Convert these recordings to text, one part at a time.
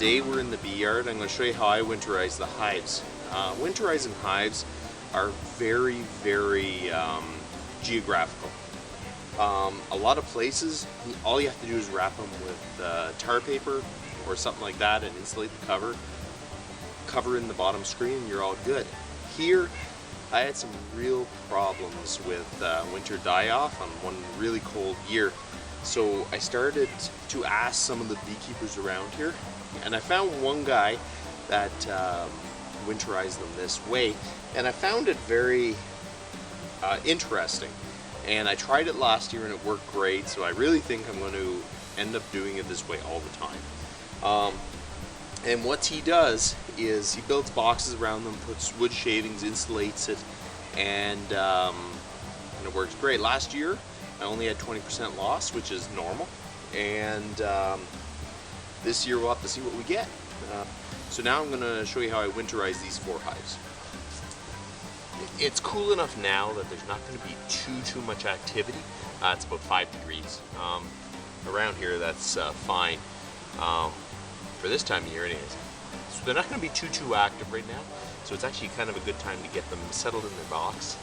Today we're in the bee yard. I'm going to show you how I winterize the hives. Winterizing hives are very, very geographical. A lot of places, all you have to do is wrap them with tar paper or something like that and insulate the cover in the bottom screen, and you're all good. Here, I had some real problems with winter die-off on one really cold year. So I started to ask some of the beekeepers around here, and I found one guy that winterized them this way, and I found it very interesting. And I tried it last year and it worked great, so I really think I'm going to end up doing it this way all the time. And what he does is he builds boxes around them, puts wood shavings, insulates it, and it works great. Last year I only had 20% loss, which is normal, and this year we'll have to see what we get. So now I'm going to show you how I winterize these 4 hives. It's cool enough now that there's not going to be too much activity. It's about 5 degrees. Around here that's fine for this time of year anyways. So they're not going to be too active right now. So it's actually kind of a good time to get them settled in their box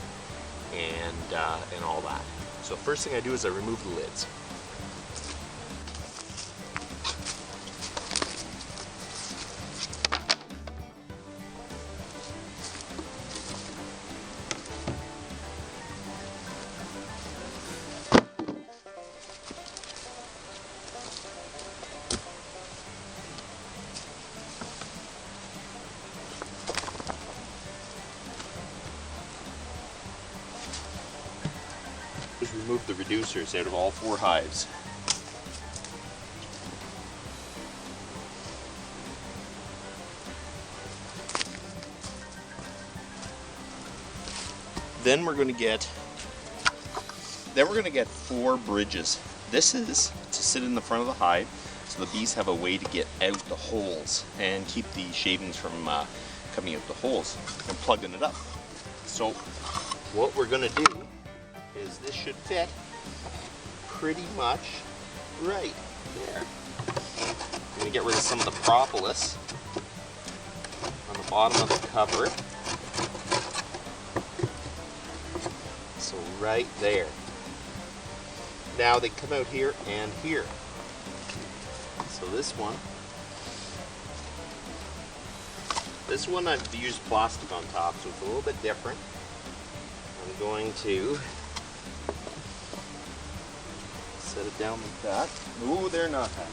and all that. So first thing I do is I remove the lids. Just remove the reducers out of all 4 hives. Then we're going to get 4 bridges. This is to sit in the front of the hive so the bees have a way to get out the holes and keep the shavings from coming out the holes and plugging it up. So what we're going to do is this should fit pretty much right there. I'm going to get rid of some of the propolis on the bottom of the cover. So right there. Now they come out here and here. So this one I've used plastic on top, so it's a little bit different. I'm going to set it down like that. Ooh, they're not happy.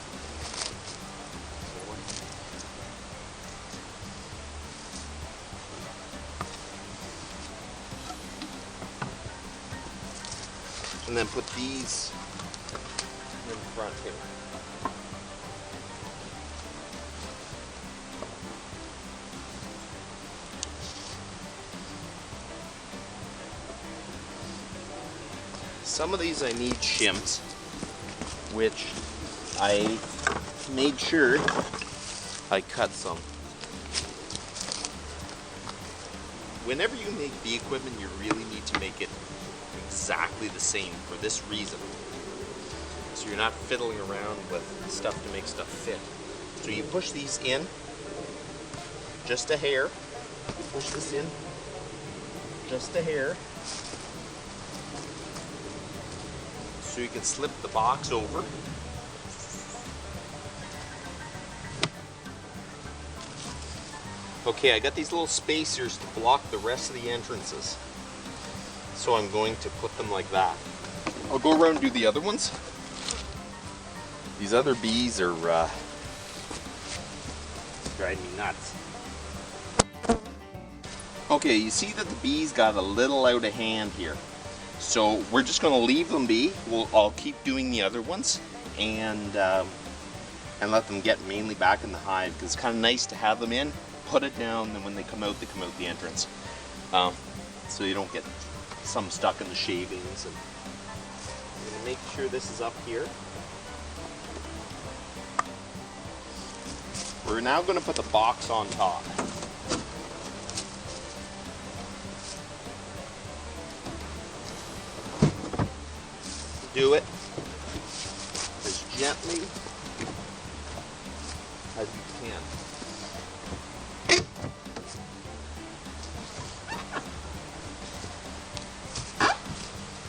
And then put these in front here. Some of these I need shims, which I made sure I cut some. Whenever you make bee equipment, you really need to make it exactly the same for this reason. So you're not fiddling around with stuff to make stuff fit. So you push these in just a hair. You push this in just a hair. So you can slip the box over. Okay, I got these little spacers to block the rest of the entrances. So I'm going to put them like that. I'll go around and do the other ones. These other bees are driving me nuts. Okay, you see that the bees got a little out of hand here. So we're just going to leave them be. I'll keep doing the other ones and let them get mainly back in the hive, because it's kind of nice to have them in, put it down, and when they come out the entrance. So you don't get some stuck in the shavings. And I'm going to make sure this is up here. We're now going to put the box on top. Do it as gently as you can.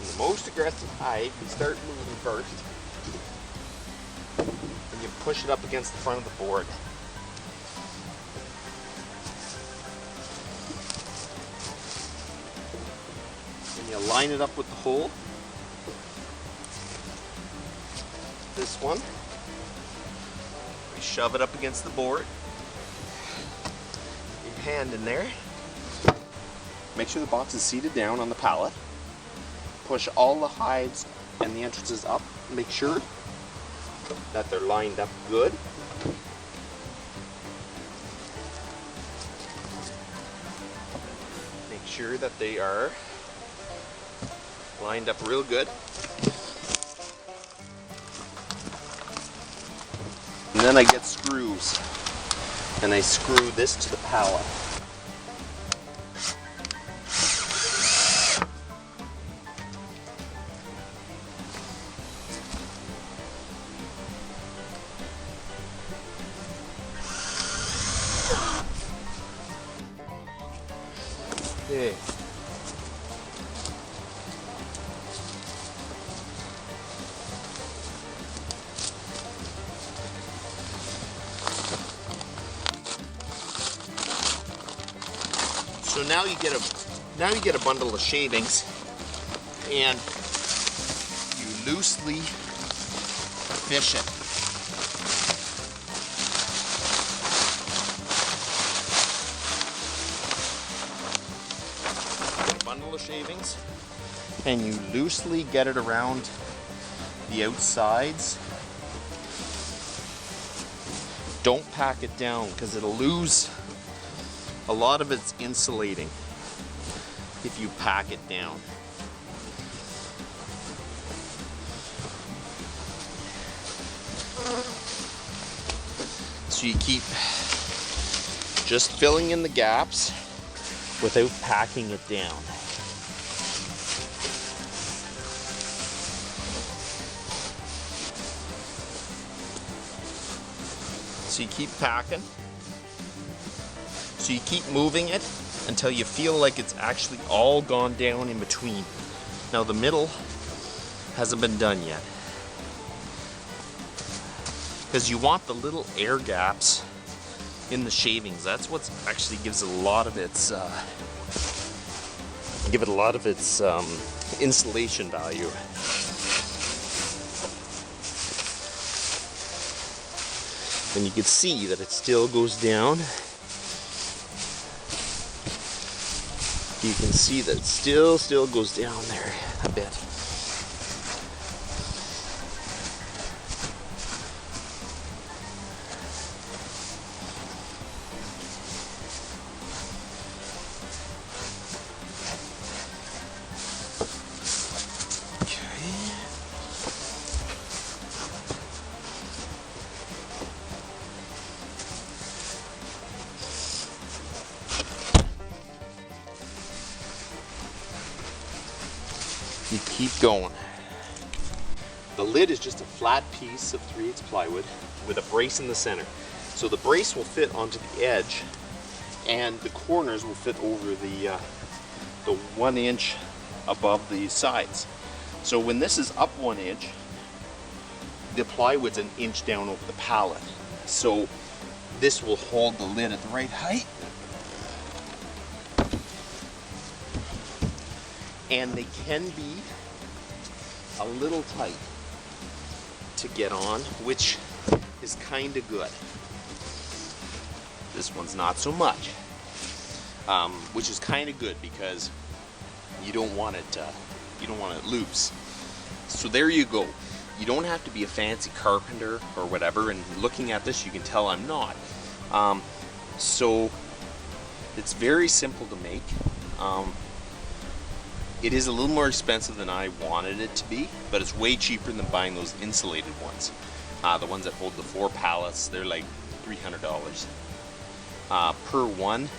In the most aggressive hive, you start moving first, and you push it up against the front of the board. And you line it up with the hole. This one, we shove it up against the board. Your hand in there. Make sure the box is seated down on the pallet. Push all the hives and the entrances up. Make sure that they're lined up good. Make sure that they are lined up real good. And then I get screws, and I screw this to the pallet. Okay. So now you get a bundle of shavings, and you loosely fish it. Get a bundle of shavings, and you loosely get it around the outsides. Don't pack it down because it'll lose a lot of its insulating if you pack it down. So you keep just filling in the gaps without packing it down. So you keep packing. So you keep moving it until you feel like it's actually all gone down in between. Now the middle hasn't been done yet, because you want the little air gaps in the shavings. That's what actually gives it a lot of its insulation value. And you can see that it still goes down. You can see that it still goes down there a bit. You keep going. The lid is just a flat piece of 3/8 plywood with a brace in the center. So the brace will fit onto the edge, and the corners will fit over the 1 inch above the sides. So when this is up 1 inch, the plywood's an inch down over the pallet. So this will hold the lid at the right height. And they can be a little tight to get on, which is kind of good. This one's not so much, which is kind of good because you don't want it loose. So there you go. You don't have to be a fancy carpenter or whatever. And looking at this, you can tell I'm not. So it's very simple to make. It is a little more expensive than I wanted it to be, but it's way cheaper than buying those insulated ones. The ones that hold the 4 pallets, they're like $300 per one.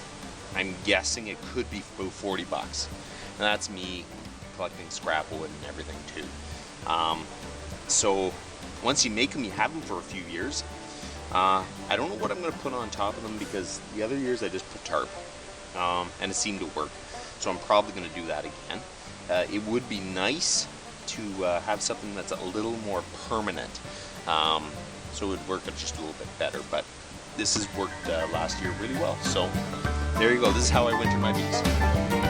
I'm guessing it could be about 40 bucks. And that's me collecting scrap wood and everything too. So once you make them, you have them for a few years. I don't know what I'm going to put on top of them because the other years I just put tarp, and it seemed to work. So I'm probably going to do that again. It would be nice to have something that's a little more permanent, so it would work just a little bit better. But this has worked last year really well. So there you go. This is how I winter my bees.